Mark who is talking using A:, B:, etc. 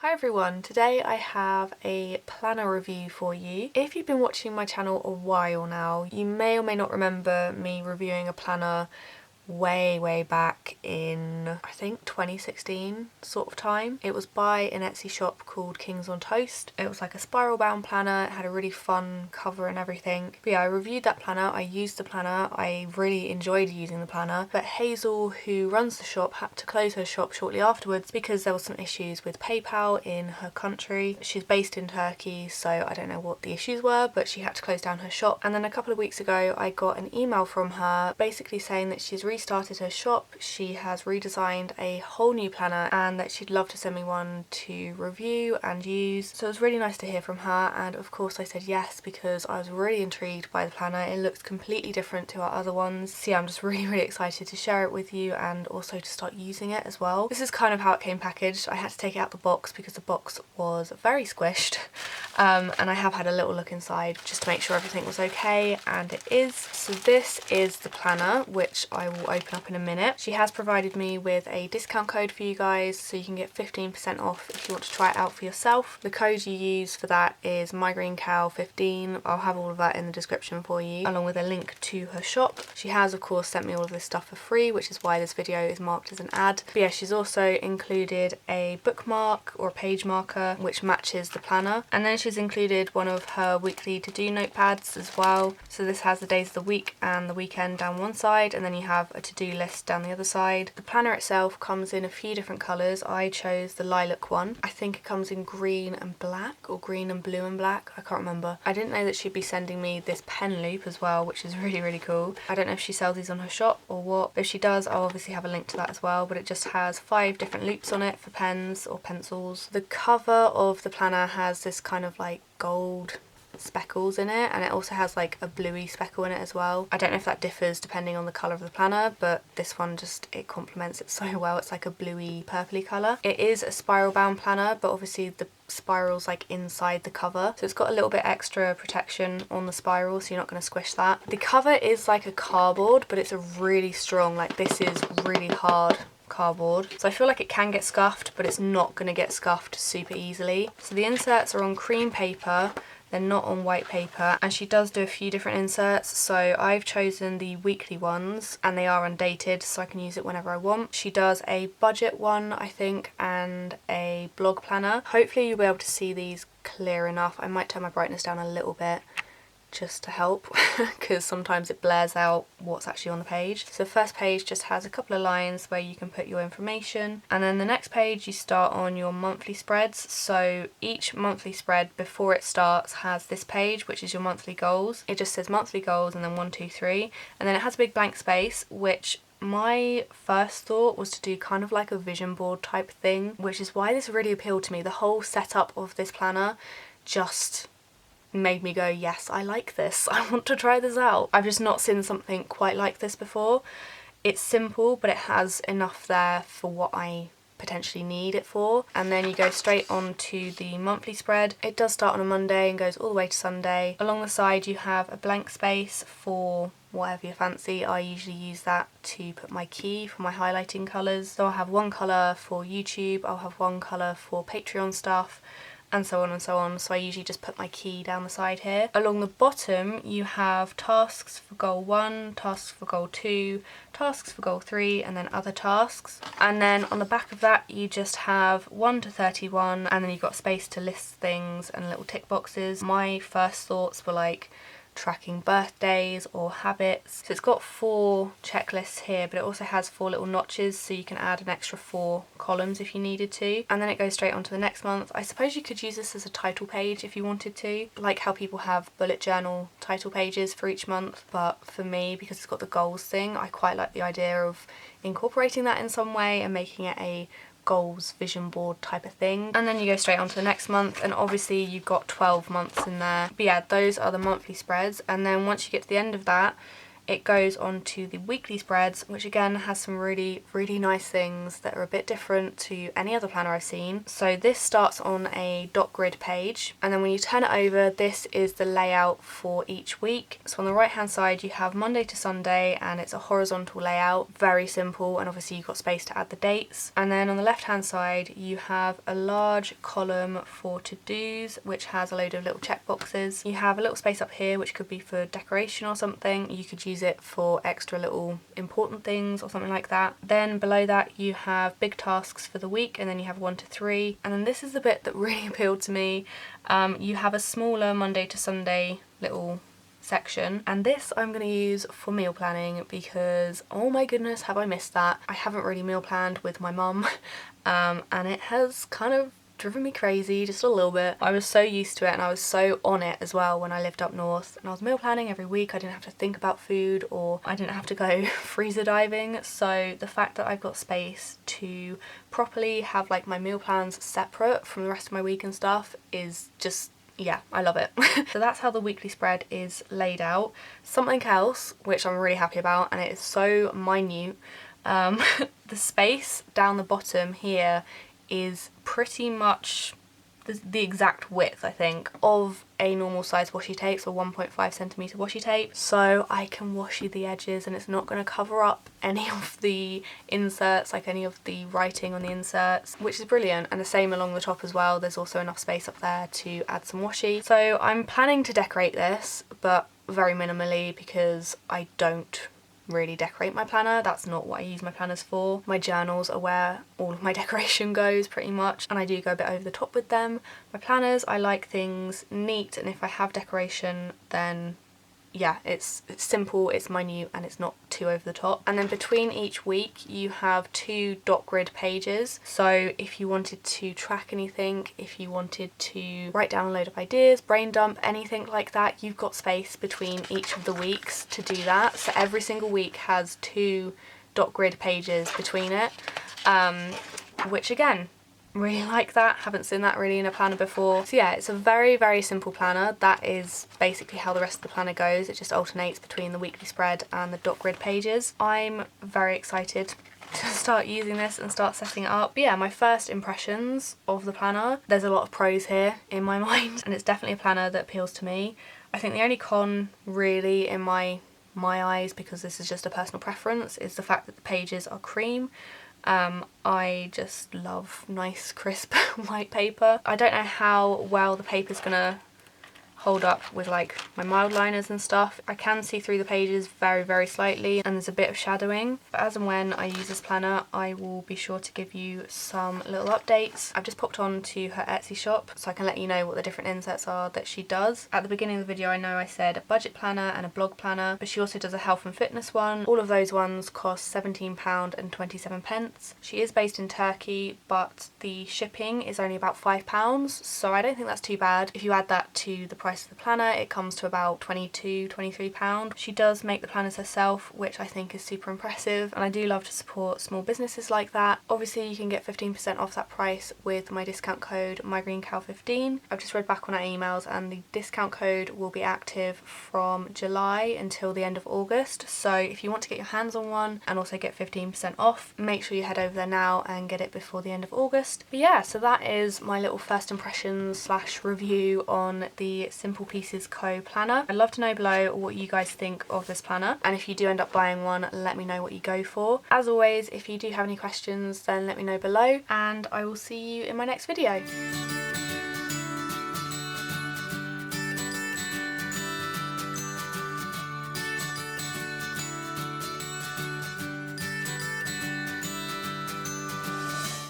A: Hi everyone, today I have a planner review for you. If you've been watching my channel a while now, you may or may not remember me reviewing a planner way back in, I think 2016 sort of time. It was by an Etsy shop called Kings on Toast. It was like a spiral bound planner. It had a really fun cover and everything. But yeah, I reviewed that planner. I used the planner. I really enjoyed using the planner. But Hazal, who runs the shop, had to close her shop shortly afterwards because there was some issues with PayPal in her country. She's based in Turkey, so I don't know what the issues were, but she had to close down her shop. And then a couple of weeks ago, I got an email from her basically saying that she's restarted her shop, she has redesigned a whole new planner, and that she'd love to send me one to review and use. So it was really nice to hear from her, and of course I said yes because I was really intrigued by the planner. It looks completely different to our other ones. So yeah, I'm just really excited to share it with you and also to start using it as well. This is kind of how it came packaged. I had to take it out the box because the box was very squished, and I have had a little look inside just to make sure everything was okay, and it is. So this is the planner, which I will open up in a minute. She has provided me with a discount code for you guys, so you can get 15% off if you want to try it out for yourself. The code you use for that is mygreencow15. I'll have all of that in the description for you, along with a link to her shop. She has of course sent me all of this stuff for free, which is why this video is marked as an ad. But yeah, she's also included a bookmark or a page marker which matches the planner, and then she's included one of her weekly to-do notepads as well. So this has the days of the week and the weekend down one side, and then you have a to-do list down the other side. The planner itself comes in a few different colours. I chose the lilac one. I think it comes in green and black, or green and blue and black. I can't remember. I didn't know that she'd be sending me this pen loop as well, which is really cool. I don't know if she sells these on her shop or what. If she does, I'll obviously have a link to that as well, but it just has 5 different loops on it for pens or pencils. The cover of the planner has this kind of like gold speckles in it, and it also has like a bluey speckle in it as well. I don't know if that differs depending on the colour of the planner, but this one just, it complements it so well. It's like a bluey purpley colour. It is a spiral bound planner, but obviously the spiral's like inside the cover, so it's got a little bit extra protection on the spiral, so you're not going to squish that. The cover is like a cardboard, but it's a really strong, like this is really hard cardboard, so I feel like it can get scuffed, but it's not going to get scuffed super easily. So the inserts are on cream paper, they're not on white paper, and she does do a few different inserts. So I've chosen the weekly ones, and they are undated, so I can use it whenever I want. She does a budget one, I think, and a blog planner. Hopefully you'll be able to see these clear enough. I might turn my brightness down a little bit just to help because sometimes it blurs out what's actually on the page. So the first page just has a couple of lines where you can put your information, and then the next page you start on your monthly spreads. So each monthly spread before it starts has this page, which is your monthly goals. It just says monthly goals and then 1, 2, 3, and then it has a big blank space, which my first thought was to do kind of like a vision board type thing, which is why this really appealed to me. The whole setup of this planner just made me go, yes, I like this. I want to try this out. I've just not seen something quite like this before. It's simple, but it has enough there for what I potentially need it for. And then you go straight on to the monthly spread. It does start on a Monday and goes all the way to Sunday. Along the side you have a blank space for whatever you fancy. I usually use that to put my key for my highlighting colours. So I'll have one colour for YouTube, I'll have one colour for Patreon stuff, and so on and so on. So I usually just put my key down the side here. Along the bottom you have tasks for goal 1, tasks for goal 2, tasks for goal 3, and then other tasks. And then on the back of that you just have 1 to 31, and then you've got space to list things and little tick boxes. My first thoughts were like tracking birthdays or habits. So it's got 4 checklists here, but it also has 4 little notches, so you can add an extra 4 columns if you needed to. And then it goes straight on to the next month. I suppose you could use this as a title page if you wanted to, like how people have bullet journal title pages for each month. But for me, because it's got the goals thing, I quite like the idea of incorporating that in some way and making it a goals vision board type of thing. And then you go straight on to the next month, and obviously you've got 12 months in there. But yeah, those are the monthly spreads, and then once you get to the end of that it goes on to the weekly spreads, which again has some really nice things that are a bit different to any other planner I've seen. So this starts on a dot grid page, and then when you turn it over, this is the layout for each week. So on the right hand side you have Monday to Sunday, and it's a horizontal layout, very simple, and obviously you've got space to add the dates. And then on the left hand side you have a large column for to-dos, which has a load of little check boxes. You have a little space up here which could be for decoration or something. You could use it for extra little important things or something like that. Then below that you have big tasks for the week, and then you have 1 to 3. And then this is the bit that really appealed to me. You have a smaller Monday to Sunday little section, and this I'm going to use for meal planning because oh my goodness have I missed that. I haven't really meal planned with my mum and it has kind of driven me crazy just a little bit. I was so used to it and I was so on it as well when I lived up north, and I was meal planning every week. I didn't have to think about food, or I didn't have to go freezer diving. So the fact that I've got space to properly have like my meal plans separate from the rest of my week and stuff is just, yeah, I love it. So that's how the weekly spread is laid out. Something else which I'm really happy about, and it is so minute, the space down the bottom here is pretty much the exact width, I think, of a normal size washi tape, so 1.5 centimeter washi tape. So I can washi the edges and it's not going to cover up any of the inserts, like any of the writing on the inserts, which is brilliant. And the same along the top as well. There's also enough space up there to add some washi. So I'm planning to decorate this, but very minimally, because I don't really decorate my planner. That's not what I use my planners for. My journals are where all of my decoration goes pretty much, and I do go a bit over the top with them. My planners, I like things neat, and if I have decoration then yeah, it's simple, it's minute, and it's not too over the top. And then between each week you have 2 dot grid pages, so if you wanted to track anything, if you wanted to write down a load of ideas, brain dump, anything like that, you've got space between each of the weeks to do that. So every single week has 2 dot grid pages between it, which again, really like that. Haven't seen that really in a planner before. So yeah, it's a very simple planner. That is basically how the rest of the planner goes. It just alternates between the weekly spread and the dot grid pages. I'm very excited to start using this and start setting it up. But yeah, my first impressions of the planner, there's a lot of pros here in my mind, and it's definitely a planner that appeals to me. I think the only con really in my eyes, because this is just a personal preference, is the fact that the pages are cream. I just love nice crisp white paper. I don't know how well the paper's gonna hold up with like my mild liners and stuff. I can see through the pages very slightly, and there's a bit of shadowing, but as and when I use this planner I will be sure to give you some little updates. I've just popped on to her Etsy shop so I can let you know what the different inserts are that she does. At the beginning of the video I know I said a budget planner and a blog planner, but she also does a health and fitness one. All of those ones cost £17.27. She is based in Turkey, but the shipping is only about £5, so I don't think that's too bad. If you add that to the price of the planner, it comes to about £22–23. She does make the planners herself, which I think is super impressive, and I do love to support small businesses like that. Obviously you can get 15% off that price with my discount code MyGreenCow15. I've just read back on our emails and the discount code will be active from July until the end of August, so if you want to get your hands on one and also get 15% off, make sure you head over there now and get it before the end of August. But yeah, so that is my little first impressions / review on the Simple Pieces Co planner. I'd love to know below what you guys think of this planner, and if you do end up buying one, let me know what you go for. As always, if you do have any questions then let me know below, and I will see you in my next video.